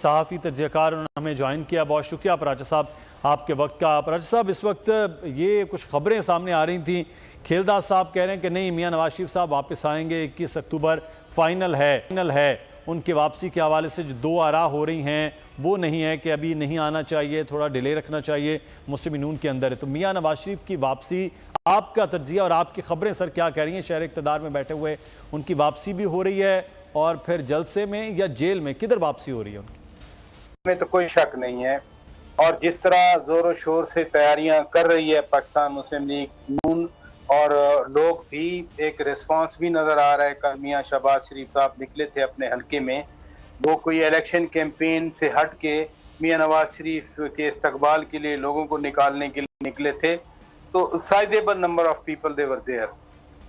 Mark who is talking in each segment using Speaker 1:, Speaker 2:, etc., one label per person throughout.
Speaker 1: सहाफ़ी तजज़ियाकार, उन्होंने हमें ज्वाइन किया। बहुत शुक्रिया पराचा साहब आपके वक्त का। पराचा साहब, इस वक्त ये कुछ खबरें सामने आ रही थी, खेलदास साहब कह रहे हैं कि नहीं, मियां नवाज शरीफ साहब वापस आएंगे, 21 अक्टूबर फाइनल है। उनकी वापसी के हवाले से जो दो आरा हो रही हैं वो नहीं है कि अभी नहीं आना चाहिए, थोड़ा डिले रखना चाहिए, मुस्लिम नून के अंदर है। तो मियां नवाज शरीफ की वापसी, आपका तज्जिया और आपकी खबरें सर क्या कह रही हैं? शहर इक़्तिदार में बैठे हुए उनकी वापसी भी हो रही है और फिर जलसे में या जेल में, किधर वापसी हो रही है उनकी?
Speaker 2: में तो कोई शक नहीं है। और जिस तरह जोरों शोर से तैयारियां कर रही है पाकिस्तान मुस्लिम लीग नून, और लोग भी एक रिस्पांस भी नजर आ रहा है। कल मियां शहबाज शरीफ साहब निकले थे अपने हलके में, वो कोई इलेक्शन कैंपेन से हट के मियां नवाज शरीफ के इस्तकबाल के लिए लोगों को निकालने के लिए निकले थे। तो sizable number of people they were there.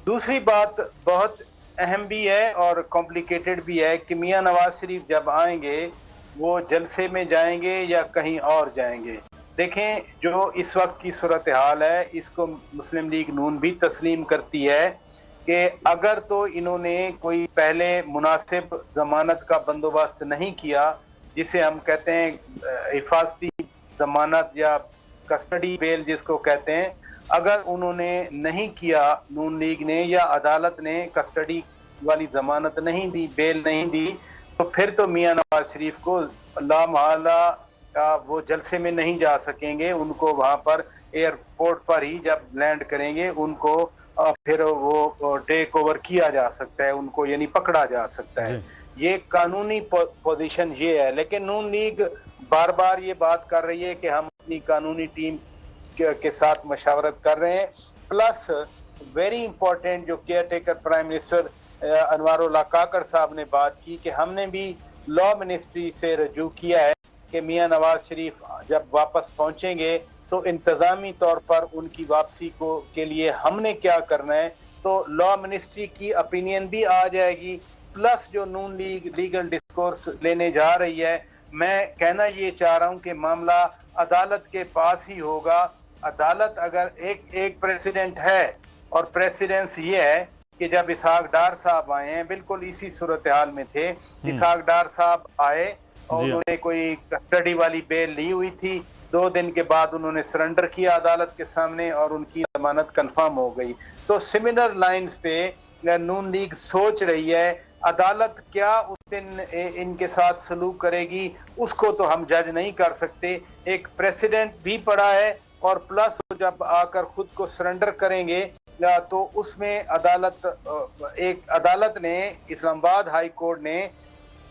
Speaker 2: दूसरी बात बहुत अहम भी है और कॉम्प्लिकेटेड भी है कि मियां नवाज शरीफ जब आएंगे वो जलसे में जाएंगे या कहीं और जाएंगे। देखें, जो इस वक्त की सूरत हाल है, इसको मुस्लिम लीग नून भी तस्लीम करती है कि अगर तो इन्होंने कोई पहले मुनासिब जमानत का बंदोबस्त नहीं किया, जिसे हम कहते हैं हिफाजती जमानत या कस्टडी बेल जिसको कहते हैं, अगर उन्होंने नहीं किया, नून लीग ने या अदालत ने कस्टडी वाली जमानत नहीं दी, बेल नहीं दी, तो फिर तो मियां नवाज शरीफ को लामहला वो जलसे में नहीं जा सकेंगे। उनको वहां पर एयरपोर्ट पर ही जब लैंड करेंगे उनको फिर वो टेक ओवर किया जा सकता है, उनको यानी पकड़ा जा सकता है। ये कानूनी पोजीशन ये है। लेकिन नून लीग बार बार ये बात कर रही है कि हम अपनी कानूनी टीम के साथ मशावरत कर रहे हैं। प्लस वेरी इंपॉर्टेंट, जो केयर टेकर प्राइम मिनिस्टर अनवारुल्लाह काकर साहब ने बात की कि हमने भी लॉ मिनिस्ट्री से रजू किया है कि मियां नवाज शरीफ जब वापस पहुंचेंगे तो इंतजामी तौर पर उनकी वापसी के लिए हमने क्या करना है। तो लॉ मिनिस्ट्री की ओपिनियन भी आ जाएगी। प्लस जो नून लीग लीगल डिस्कोर्स लेने जा रही है, मैं कहना ये चाह रहा हूं कि मामला अदालत के पास ही होगा। अदालत अगर एक प्रेसिडेंट है, और प्रेसिडेंस ये है कि जब इसहाक डार साहब आए हैं, बिल्कुल इसी सूरत हाल में थे। इसहाक डार साहब आए और उन्होंने कोई कस्टडी वाली बेल ली हुई थी। 2 दिन के बाद उन्होंने सरेंडर किया अदालत के सामने और उनकी जमानत कंफर्म हो गई। तो सिमिलर लाइंस पे नून लीग सोच रही है। अदालत क्या उस दिन इनके साथ सलूक करेगी उसको तो हम जज नहीं कर सकते। एक प्रेसिडेंट भी पड़ा है और प्लस जब आकर खुद को सरेंडर करेंगे तो उसमें अदालत ने, इस्लामाबाद हाई कोर्ट ने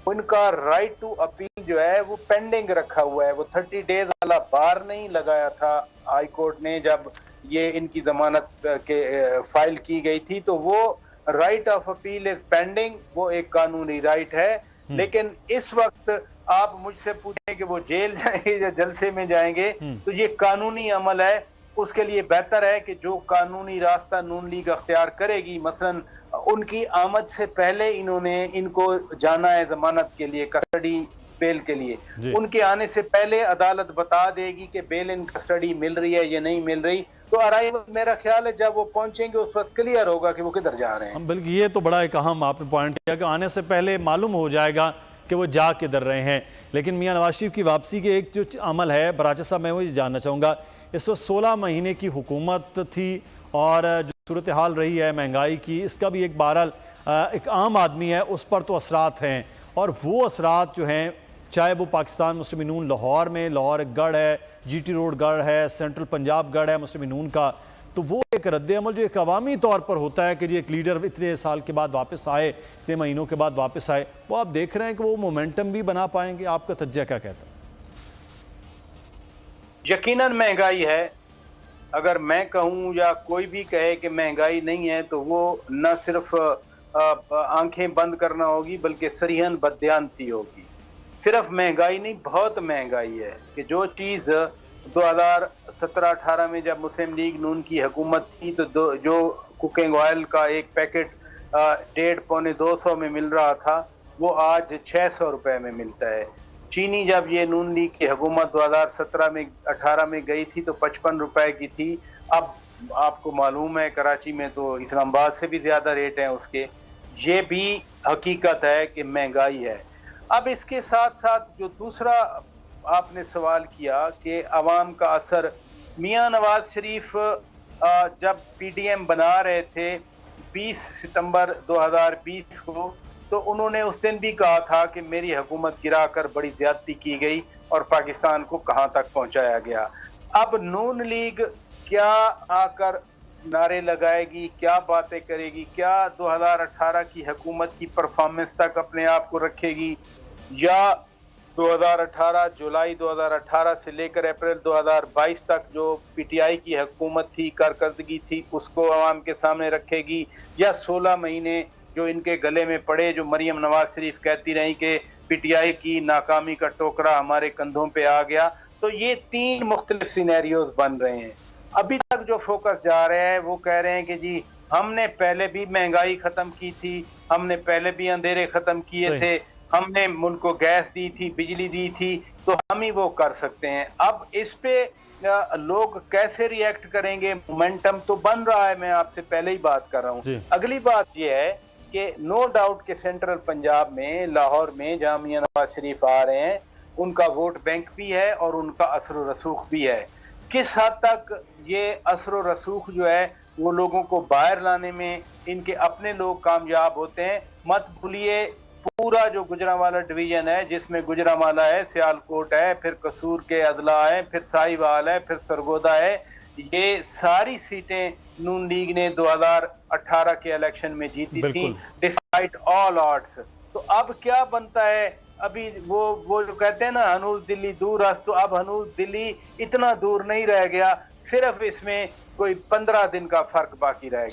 Speaker 2: उनका राइट टू अपील जो है वो पेंडिंग रखा हुआ है। वो 30 डेज वाला बार नहीं लगाया था हाई कोर्ट ने जब ये इनकी जमानत के फाइल की गई थी। तो वो right of appeal is pending, वो एक कानूनी राइट है। लेकिन इस वक्त आप मुझसे पूछें कि वो जेल जाएंगे या जलसे में जाएंगे, तो ये कानूनी अमल है। उसके लिए बेहतर है कि जो कानूनी रास्ता नून लीग अख्तियार करेगी, मसलन उनकी आमद से पहले इनको जाना है जमानत के लिए, कस्टडी बेल के लिए, उनके आने से पहले अदालत बता देगी कि बेल इन कस्टडी मिल रही है या नहीं मिल रही। तो अराइवल मेरा ख्याल है जब वो पहुंचेंगे उस वक्त क्लियर होगा कि वो किधर जा रहे हैं।
Speaker 1: बल्कि ये तो बड़ा एक अहम आपने पॉइंट किया कि आने से पहले मालूम हो जाएगा कि वो जा किधर रहे हैं। लेकिन मियां नवाज शरीफ की वापसी के एक जो अमल है, बराचा साहब मैं वो जानना चाहूँगा, इस वक्त 16 महीने की हुकूमत थी और जो सूरत हाल रही है महंगाई की, इसका भी एक बहरहाल एक आम आदमी है उस पर तो असरात हैं। और वो असरात जो हैं, चाहे वो पाकिस्तान मुस्लिम नून लाहौर में, लाहौर एक गढ़ है, GT रोड गढ़ है, सेंट्रल पंजाब गढ़ है मुस्लिम नून का, तो वो एक रद्द अमल जो एक अवामी तौर पर होता है कि जी एक लीडर इतने साल के बाद वापस आए, इतने महीनों के बाद वापस आए, वो आप देख रहे हैं कि वो मोमेंटम भी बना पाएंगे। आपका तज्जिया क्या कहता है?
Speaker 2: यकीनन महंगाई है। अगर मैं कहूँ या कोई भी कहे कि महंगाई नहीं है तो वो न सिर्फ आंखें बंद करना होगी बल्कि सरीहन बदयानती होगी। सिर्फ महंगाई नहीं, बहुत महंगाई है कि जो चीज़ 2017-18 में जब मुस्लिम लीग नून की हुकूमत थी तो जो कुकिंग ऑयल का एक पैकेट 150-200 में मिल रहा था वो आज 600 रुपए में मिलता है। चीनी जब ये नून लीग की हुकूमत 2017-18 में गई थी तो 55 रुपए की थी। अब आपको मालूम है कराची में तो इस्लामाबाद से भी ज़्यादा रेट हैं उसके। ये भी हकीकत है कि महंगाई है। अब इसके साथ साथ जो दूसरा आपने सवाल किया कि अवाम का असर, मियां नवाज शरीफ जब पीडीएम बना रहे थे 20 सितंबर 2020 को, तो उन्होंने उस दिन भी कहा था कि मेरी हुकूमत गिराकर बड़ी ज्यादती की गई और पाकिस्तान को कहां तक पहुंचाया गया। अब नून लीग क्या आकर नारे लगाएगी, क्या बातें करेगी, क्या 2018 की हुकूमत की परफॉर्मेंस तक अपने आप को रखेगी, या 2018 जुलाई 2018 से लेकर अप्रैल 2022 तक जो पीटीआई की हुकूमत थी, कारकर्दगी थी, उसको आवाम के सामने रखेगी, या 16 महीने जो इनके गले में पड़े, जो मरियम नवाज शरीफ कहती रही कि पीटीआई की नाकामी का टोकरा हमारे कंधों पे आ गया। तो ये 3 मुख्तलिफ सिनेरियोज बन रहे हैं। अभी तक जो फोकस जा रहे हैं वो कह रहे हैं कि जी हमने पहले भी महंगाई खत्म की थी, हमने पहले भी अंधेरे खत्म किए थे, हमने मुल्क को गैस दी थी, बिजली दी थी, तो हम ही वो कर सकते हैं। अब इस पे लोग कैसे रिएक्ट करेंगे? मोमेंटम तो बन रहा है, मैं आपसे पहले ही बात कर रहा हूँ। अगली बात यह है कि नो डाउट के सेंट्रल पंजाब में, लाहौर में, जहाँ मियां नवाज शरीफ आ रहे हैं, उनका वोट बैंक भी है और उनका असर व रसूख भी है। किस हद तक ये असर व रसूख जो है वो लोगों को बाहर लाने में इनके अपने लोग कामयाब होते हैं? मत भूलिए, पूरा जो गुजरांवाला डिवीजन है, जिसमें गुजरांवाला है, सियालकोट है, फिर कसूर के अदला है, फिर साहिवाल है, फिर सरगोदा है, ये सारी सीटें नून लीग ने 2018 के इलेक्शन में जीती थी, डिस्पाइट ऑल ऑड्स। तो अब क्या बनता है? अभी वो जो कहते हैं ना, हनूज दिल्ली दूर अस्त, तो अब हनूज दिल्ली इतना दूर नहीं रह गया, सिर्फ इसमें कोई 15 दिन का फर्क बाकी रहेगा।